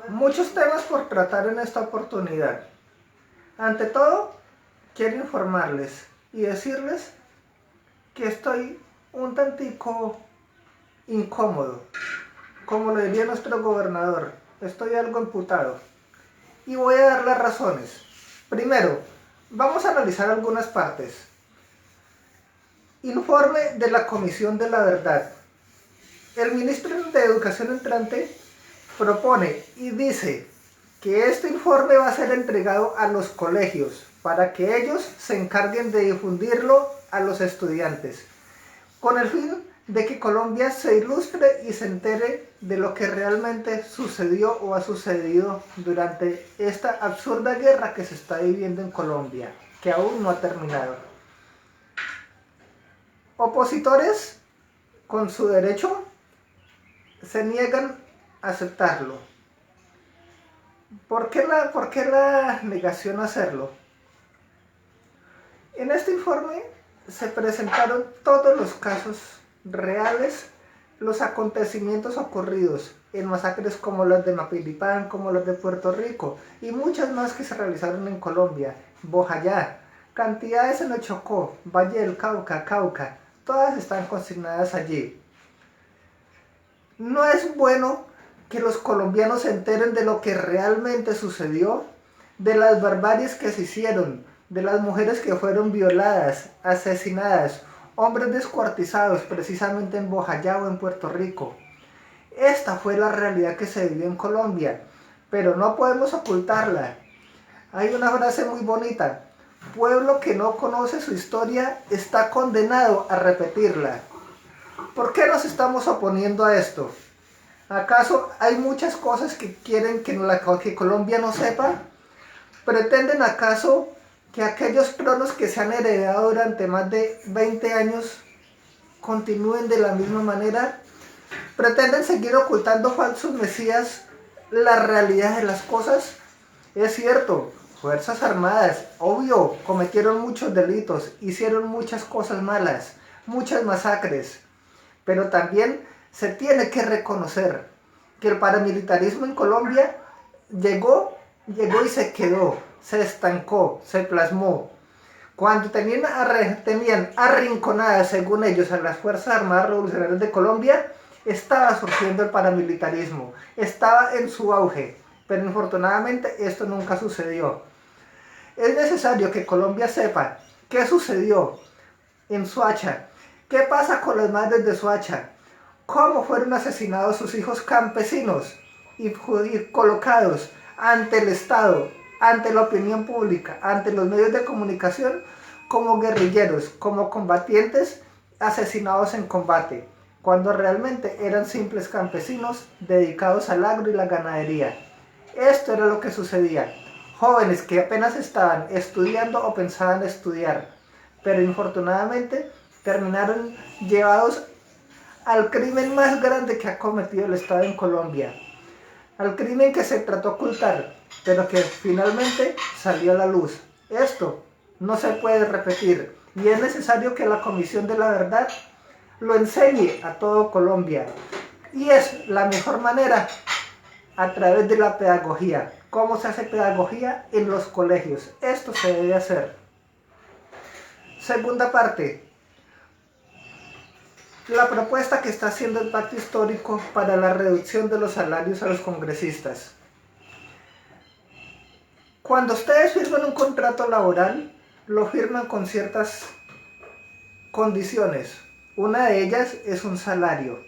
Muchos temas por tratar en esta oportunidad. Ante todo, quiero informarles y decirles que estoy un tantico incómodo, como lo diría nuestro gobernador. Estoy algo imputado y voy a dar las razones. Primero, vamos a analizar algunas partes. Informe de la Comisión de la Verdad. El ministro de Educación entrante propone y dice que este informe va a ser entregado a los colegios para que ellos se encarguen de difundirlo a los estudiantes, con el fin de que Colombia se ilustre y se entere de lo que realmente sucedió o ha sucedido durante esta absurda guerra que se está viviendo en Colombia, que aún no ha terminado. Opositores, con su derecho, se niegan a aceptarlo. ¿Por qué la negación a hacerlo? En este informe se presentaron todos los casos reales, los acontecimientos ocurridos en masacres como las de Mapilipán, como las de Puerto Rico y muchas más que se realizaron en Colombia, Bojayá, cantidades en el Chocó, Valle del Cauca, todas están consignadas allí. No es bueno que los colombianos se enteren de lo que realmente sucedió, de las barbaries que se hicieron, de las mujeres que fueron violadas, asesinadas, hombres descuartizados precisamente en Bojayá o en Puerto Rico. Esta fue la realidad que se vivió en Colombia, pero no podemos ocultarla. Hay una frase muy bonita: pueblo que no conoce su historia está condenado a repetirla. ¿Por qué nos estamos oponiendo a esto? ¿Acaso hay muchas cosas que quieren que Colombia no sepa? ¿Pretenden acaso que aquellos tronos que se han heredado durante más de 20 años continúen de la misma manera? ¿Pretenden seguir ocultando falsos mesías la realidad de las cosas? Es cierto, Fuerzas Armadas, obvio, cometieron muchos delitos, hicieron muchas cosas malas, muchas masacres, pero también se tiene que reconocer que el paramilitarismo en Colombia llegó y se quedó, se estancó, se plasmó. Cuando tenían arrinconadas, según ellos, a las Fuerzas Armadas Revolucionarias de Colombia, estaba surgiendo el paramilitarismo, estaba en su auge, pero infortunadamente esto nunca sucedió. Es necesario que Colombia sepa qué sucedió en Soacha, qué pasa con las madres de Soacha, cómo fueron asesinados sus hijos campesinos y colocados ante el Estado, ante la opinión pública, ante los medios de comunicación, como guerrilleros, como combatientes asesinados en combate, cuando realmente eran simples campesinos dedicados al agro y la ganadería. Esto era lo que sucedía. Jóvenes que apenas estaban estudiando o pensaban estudiar, pero infortunadamente terminaron llevados al crimen más grande que ha cometido el Estado en Colombia, al crimen que se trató de ocultar, pero que finalmente salió a la luz. Esto no se puede repetir y es necesario que la Comisión de la Verdad lo enseñe a todo Colombia. Y es la mejor manera a través de la pedagogía. ¿Cómo se hace pedagogía? En los colegios. Esto se debe hacer. Segunda parte. La propuesta que está haciendo el Pacto Histórico para la reducción de los salarios a los congresistas. Cuando ustedes firman un contrato laboral, lo firman con ciertas condiciones. Una de ellas es un salario.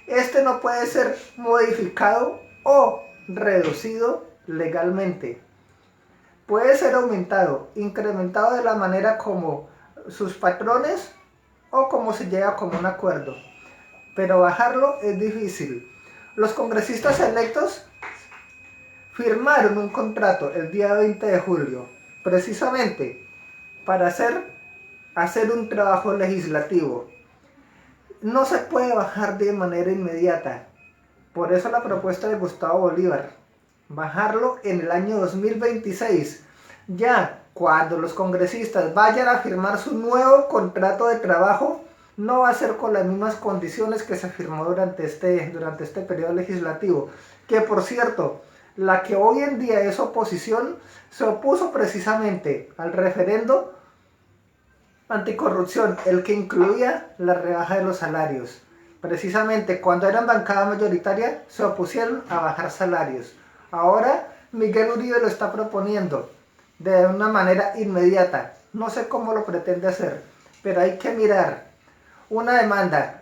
Este no puede ser modificado o reducido legalmente. Puede ser aumentado, incrementado de la manera como sus patrones o como se llega a común acuerdo. Pero bajarlo es difícil. Los congresistas electos firmaron un contrato el día 20 de julio, precisamente para hacer un trabajo legislativo. No se puede bajar de manera inmediata. Por eso la propuesta de Gustavo Bolívar, bajarlo en el año 2026, ya cuando los congresistas vayan a firmar su nuevo contrato de trabajo, no va a ser con las mismas condiciones que se firmó durante este periodo legislativo, que por cierto, la que hoy en día es oposición, se opuso precisamente al referendo anticorrupción, el que incluía la rebaja de los salarios. Precisamente cuando eran bancada mayoritaria, se opusieron a bajar salarios. Ahora Miguel Uribe lo está proponiendo de una manera inmediata. No sé cómo lo pretende hacer, pero hay que mirar una demanda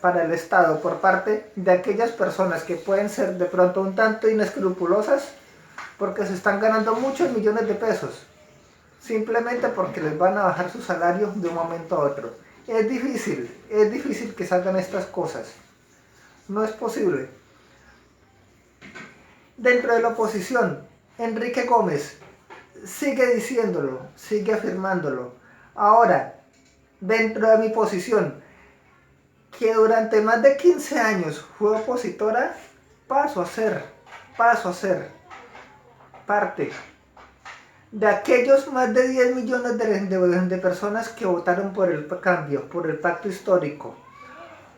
para el Estado por parte de aquellas personas que pueden ser de pronto un tanto inescrupulosas porque se están ganando muchos millones de pesos simplemente porque les van a bajar su salario de un momento a otro. Es difícil que salgan estas cosas. No es posible. Dentro de la oposición, Enrique Gómez sigue diciéndolo, sigue afirmándolo. Ahora, dentro de mi posición, que durante más de 15 años fue opositora, paso a ser parte de aquellos más de 10 millones de personas que votaron por el cambio, por el pacto histórico.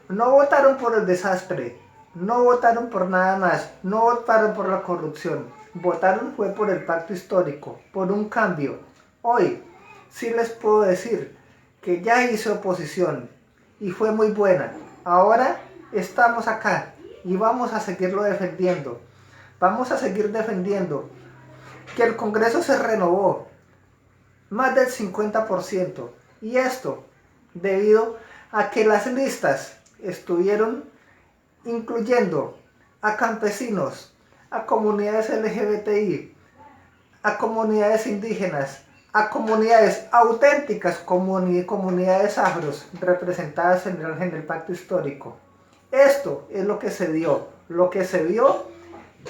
No votaron por el desastre, no votaron por nada más, no votaron por la corrupción, votaron fue por el pacto histórico, por un cambio. Hoy sí les puedo decir que ya hice oposición y fue muy buena. Ahora estamos acá y vamos a seguirlo defendiendo. Vamos a seguir defendiendo que el Congreso se renovó más del 50%. Y esto debido a que las listas estuvieron incluyendo a campesinos, a comunidades LGBTI, a comunidades indígenas, a comunidades auténticas, comunidades afros representadas en el pacto histórico. Esto es lo que se dio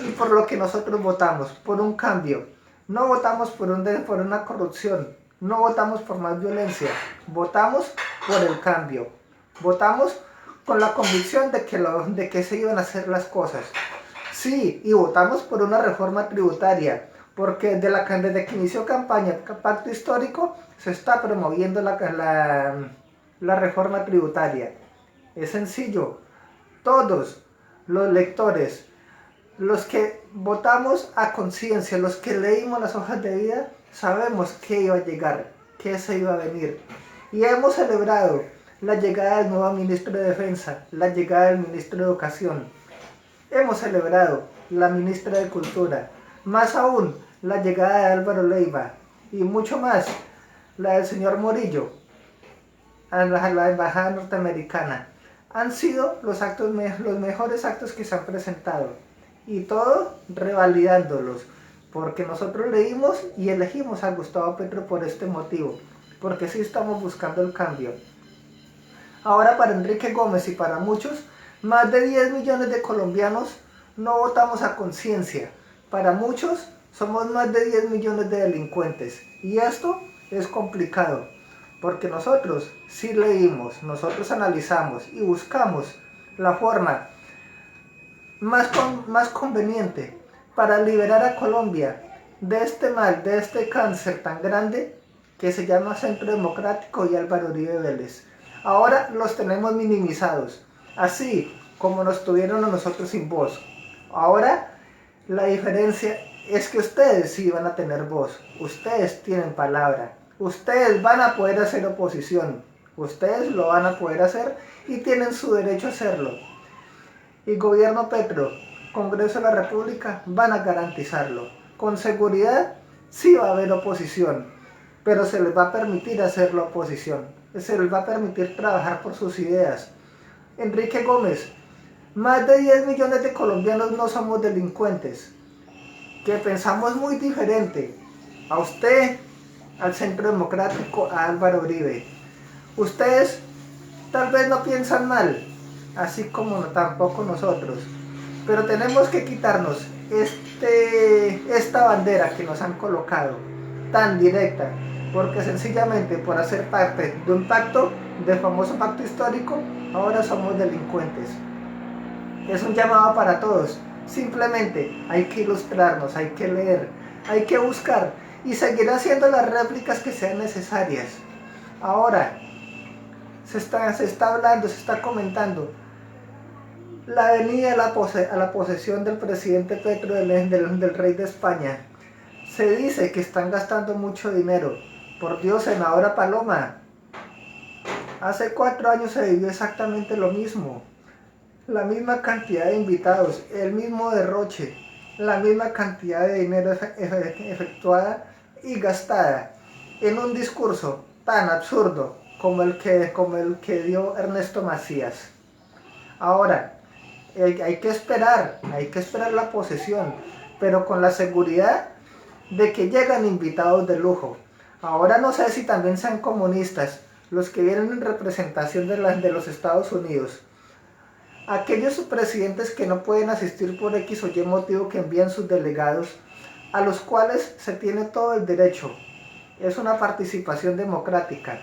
y por lo que nosotros votamos, por un cambio. No votamos por una corrupción, no votamos por más violencia, votamos por el cambio. Votamos con la convicción de que se iban a hacer las cosas. Sí, y votamos por una reforma tributaria, porque desde que inició campaña Pacto Histórico se está promoviendo la reforma tributaria. Es sencillo, todos los lectores, los que votamos a conciencia, los que leímos las hojas de vida, sabemos que iba a llegar, que se iba a venir. Y hemos celebrado la llegada del nuevo ministro de Defensa, la llegada del ministro de Educación. Hemos celebrado la ministra de Cultura, más aún la llegada de Álvaro Leiva y mucho más la del señor Morillo a la embajada norteamericana. Han sido los mejores actos que se han presentado y todo revalidándolos, porque nosotros leímos y elegimos a Gustavo Petro por este motivo, porque sí estamos buscando el cambio. Ahora para Enrique Gómez y para muchos, más de 10 millones de colombianos no votamos a conciencia. Para muchos somos más de 10 millones de delincuentes y esto es complicado, porque nosotros sí leímos, nosotros analizamos y buscamos la forma más conveniente para liberar a Colombia de este mal, de este cáncer tan grande que se llama Centro Democrático y Álvaro Uribe Vélez. Ahora los tenemos minimizados, así como nos tuvieron a nosotros sin voz. Ahora la diferencia es que ustedes sí van a tener voz, ustedes tienen palabra, ustedes van a poder hacer oposición, ustedes lo van a poder hacer y tienen su derecho a hacerlo. Y gobierno Petro, Congreso de la República van a garantizarlo. Con seguridad sí va a haber oposición, pero se les va a permitir hacer la oposición, se les va a permitir trabajar por sus ideas. Enrique Gómez, más de 10 millones de colombianos no somos delincuentes, que pensamos muy diferente a usted, al Centro Democrático, a Álvaro Uribe. Ustedes tal vez no piensan mal, así como tampoco nosotros, pero tenemos que quitarnos esta bandera que nos han colocado tan directa, porque sencillamente por hacer parte de un pacto, del famoso pacto histórico, ahora somos delincuentes. Es un llamado para todos, simplemente hay que ilustrarnos, hay que leer, hay que buscar y seguir haciendo las réplicas que sean necesarias. Ahora, se está hablando, se está comentando la venida a la posesión del presidente Petro, del rey de España. Se dice que están gastando mucho dinero. Por Dios, senadora Paloma, hace 4 años se vivió exactamente lo mismo. La misma cantidad de invitados, el mismo derroche, la misma cantidad de dinero efectuada y gastada en un discurso tan absurdo como el que dio Ernesto Macías. Ahora, hay que esperar la posesión, pero con la seguridad de que llegan invitados de lujo. Ahora no sé si también sean comunistas los que vienen en representación de los Estados Unidos. Aquellos presidentes que no pueden asistir por X o Y motivo, que envían sus delegados, a los cuales se tiene todo el derecho. Es una participación democrática.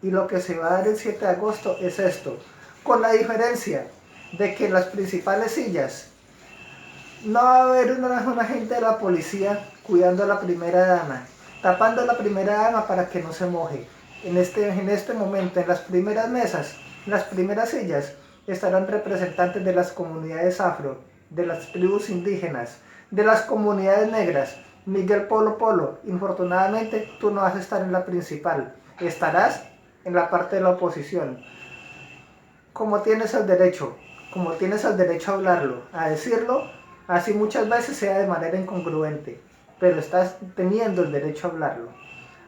Y lo que se va a dar el 7 de agosto es esto, con la diferencia de que en las principales sillas no va a haber un agente de la policía cuidando a la primera dama, tapando a la primera dama para que no se moje. En este momento, en las primeras mesas, en las primeras sillas, estarán representantes de las comunidades afro, de las tribus indígenas, de las comunidades negras. Miguel Polo Polo, infortunadamente tú no vas a estar en la principal, estarás en la parte de la oposición. Como tienes el derecho a hablarlo, a decirlo, así muchas veces sea de manera incongruente, pero estás teniendo el derecho a hablarlo.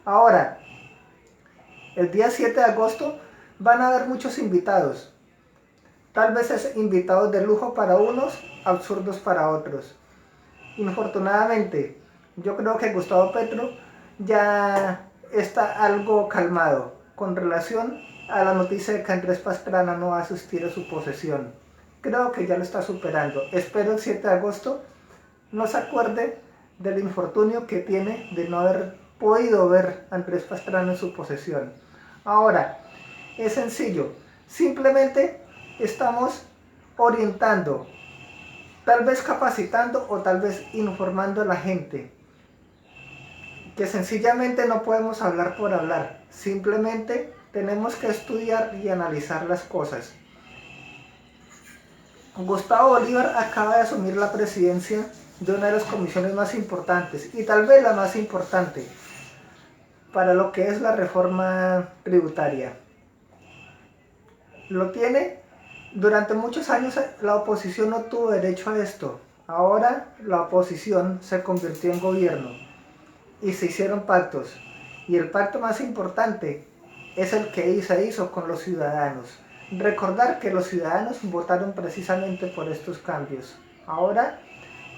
Ahora, el día 7 de agosto van a haber muchos invitados. Tal vez es invitados de lujo para unos, absurdos para otros. Infortunadamente, yo creo que Gustavo Petro ya está algo calmado con relación a la noticia de que Andrés Pastrana no va a asistir a su posesión. Creo que ya lo está superando. Espero el 7 de agosto no se acuerde del infortunio que tiene de no haber podido ver a Andrés Pastrana en su posesión. Ahora, es sencillo. Simplemente estamos orientando, tal vez capacitando o tal vez informando a la gente. Que sencillamente no podemos hablar por hablar. Simplemente tenemos que estudiar y analizar las cosas. Gustavo Bolívar acaba de asumir la presidencia de una de las comisiones más importantes y tal vez la más importante para lo que es la reforma tributaria. Lo tiene. Durante muchos años la oposición no tuvo derecho a esto. Ahora la oposición se convirtió en gobierno y se hicieron pactos. Y el pacto más importante es el que se hizo con los ciudadanos. Recordar que los ciudadanos votaron precisamente por estos cambios. Ahora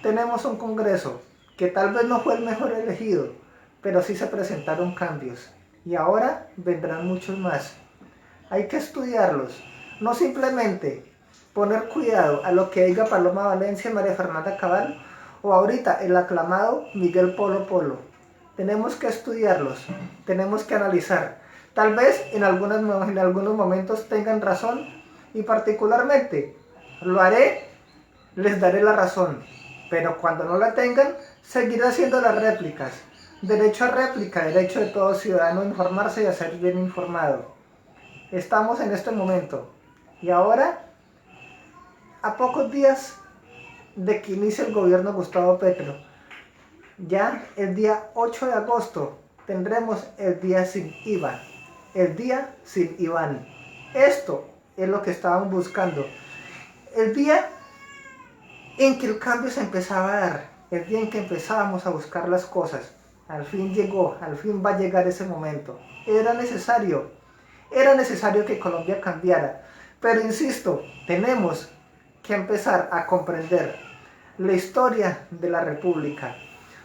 tenemos un Congreso que tal vez no fue el mejor elegido, pero sí se presentaron cambios. Y ahora vendrán muchos más. Hay que estudiarlos. No simplemente poner cuidado a lo que diga Paloma Valencia y María Fernanda Cabal o ahorita el aclamado Miguel Polo Polo. Tenemos que estudiarlos, tenemos que analizar. Tal vez en algunos momentos tengan razón y particularmente lo haré, les daré la razón. Pero cuando no la tengan, seguiré haciendo las réplicas. Derecho a réplica, derecho de todo ciudadano a informarse y a ser bien informado. Estamos en este momento. Y ahora, a pocos días de que inicie el gobierno de Gustavo Petro, ya el día 8 de agosto tendremos el día sin IVA, el día sin Iván. Esto es lo que estábamos buscando. El día en que el cambio se empezaba a dar, el día en que empezábamos a buscar las cosas, al fin llegó, al fin va a llegar ese momento. Era necesario que Colombia cambiara. Pero insisto, tenemos que empezar a comprender la historia de la República.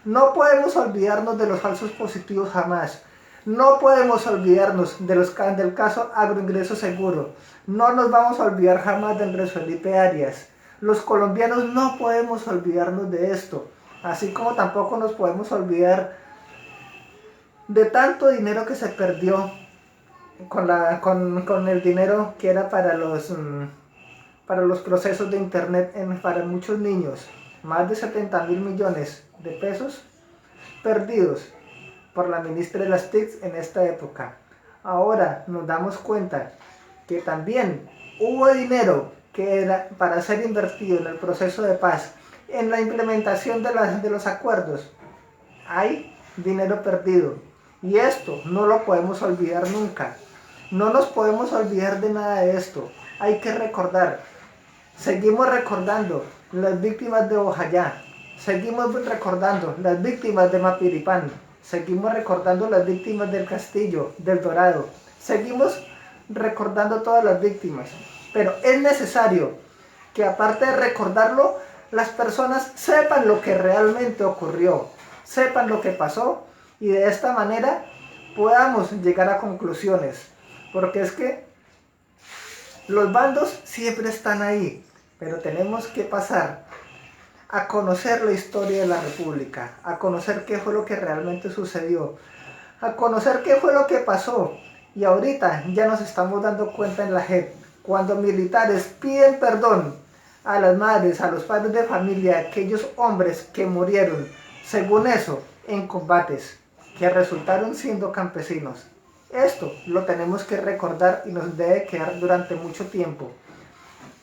No podemos olvidarnos de los falsos positivos jamás. No podemos olvidarnos del caso Agroingreso Seguro. No nos vamos a olvidar jamás de Andrés Felipe Arias. Los colombianos no podemos olvidarnos de esto. Así como tampoco nos podemos olvidar de tanto dinero que se perdió con el dinero que era para los procesos de internet para muchos niños. Más de 70.000 millones de pesos perdidos por la ministra de las TICs en esta época. Ahora nos damos cuenta que también hubo dinero que era para ser invertido en el proceso de paz, en la implementación de los acuerdos, hay dinero perdido. Y esto no lo podemos olvidar nunca. No nos podemos olvidar de nada de esto. Hay que recordar. Seguimos recordando las víctimas de Bojayá. Seguimos recordando las víctimas de Mapiripán. Seguimos recordando las víctimas del Castillo, del Dorado. Seguimos recordando todas las víctimas. Pero es necesario que, aparte de recordarlo, las personas sepan lo que realmente ocurrió, sepan lo que pasó, y de esta manera podamos llegar a conclusiones. Porque es que los bandos siempre están ahí, pero tenemos que pasar a conocer la historia de la República, a conocer qué fue lo que realmente sucedió, a conocer qué fue lo que pasó. Y ahorita ya nos estamos dando cuenta en la JEP, cuando militares piden perdón a las madres, a los padres de familia, aquellos hombres que murieron, según eso, en combates, que resultaron siendo campesinos. Esto lo tenemos que recordar y nos debe quedar durante mucho tiempo.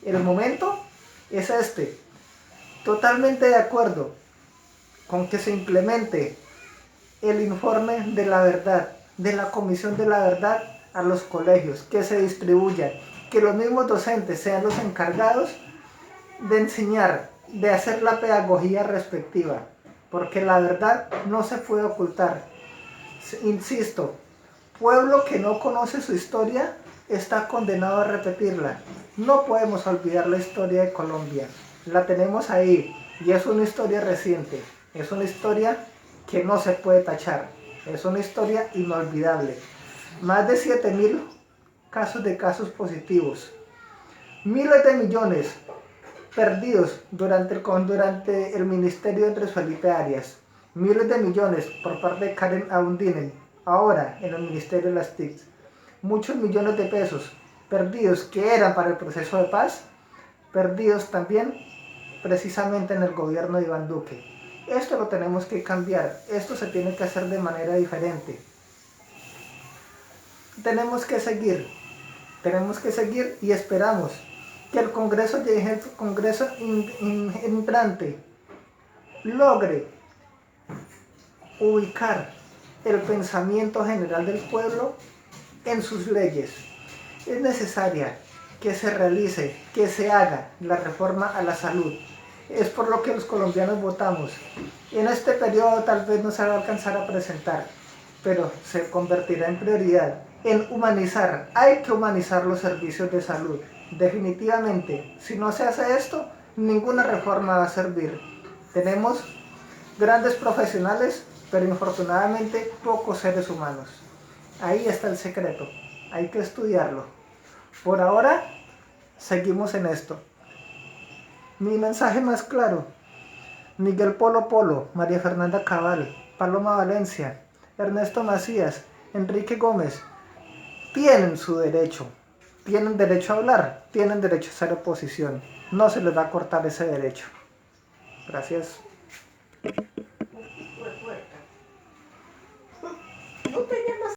El momento es este. Totalmente de acuerdo con que se implemente el informe de la verdad, de la Comisión de la Verdad a los colegios, que se distribuya, que los mismos docentes sean los encargados de enseñar, de hacer la pedagogía respectiva, porque la verdad no se puede ocultar. Insisto, pueblo que no conoce su historia está condenado a repetirla. No podemos olvidar la historia de Colombia. La tenemos ahí y es una historia reciente. Es una historia que no se puede tachar. Es una historia inolvidable. Más de 7.000 casos de casos positivos. Miles de millones perdidos durante el Ministerio de Andrés Felipe Arias. Miles de millones por parte de Karen Abundinen, ahora en el Ministerio de las TIC. Muchos millones de pesos perdidos que eran para el proceso de paz, perdidos también precisamente en el gobierno de Iván Duque. Esto lo tenemos que cambiar, esto se tiene que hacer de manera diferente. Tenemos que seguir y esperamos que el Congreso entrante logre ubicar el pensamiento general del pueblo en sus leyes. Es necesaria que se realice, que se haga la reforma a la salud. Es por lo que los colombianos votamos. En este periodo tal vez no se va a alcanzar a presentar, pero se convertirá en prioridad, en humanizar. Hay que humanizar los servicios de salud. Definitivamente, si no se hace esto, ninguna reforma va a servir. Tenemos grandes profesionales, pero infortunadamente pocos seres humanos. Ahí está el secreto, hay que estudiarlo. Por ahora, seguimos en esto. Mi mensaje más claro: Miguel Polo Polo, María Fernanda Cabal, Paloma Valencia, Ernesto Macías, Enrique Gómez, tienen su derecho. Tienen derecho a hablar, tienen derecho a hacer oposición. No se les va a cortar ese derecho. Gracias.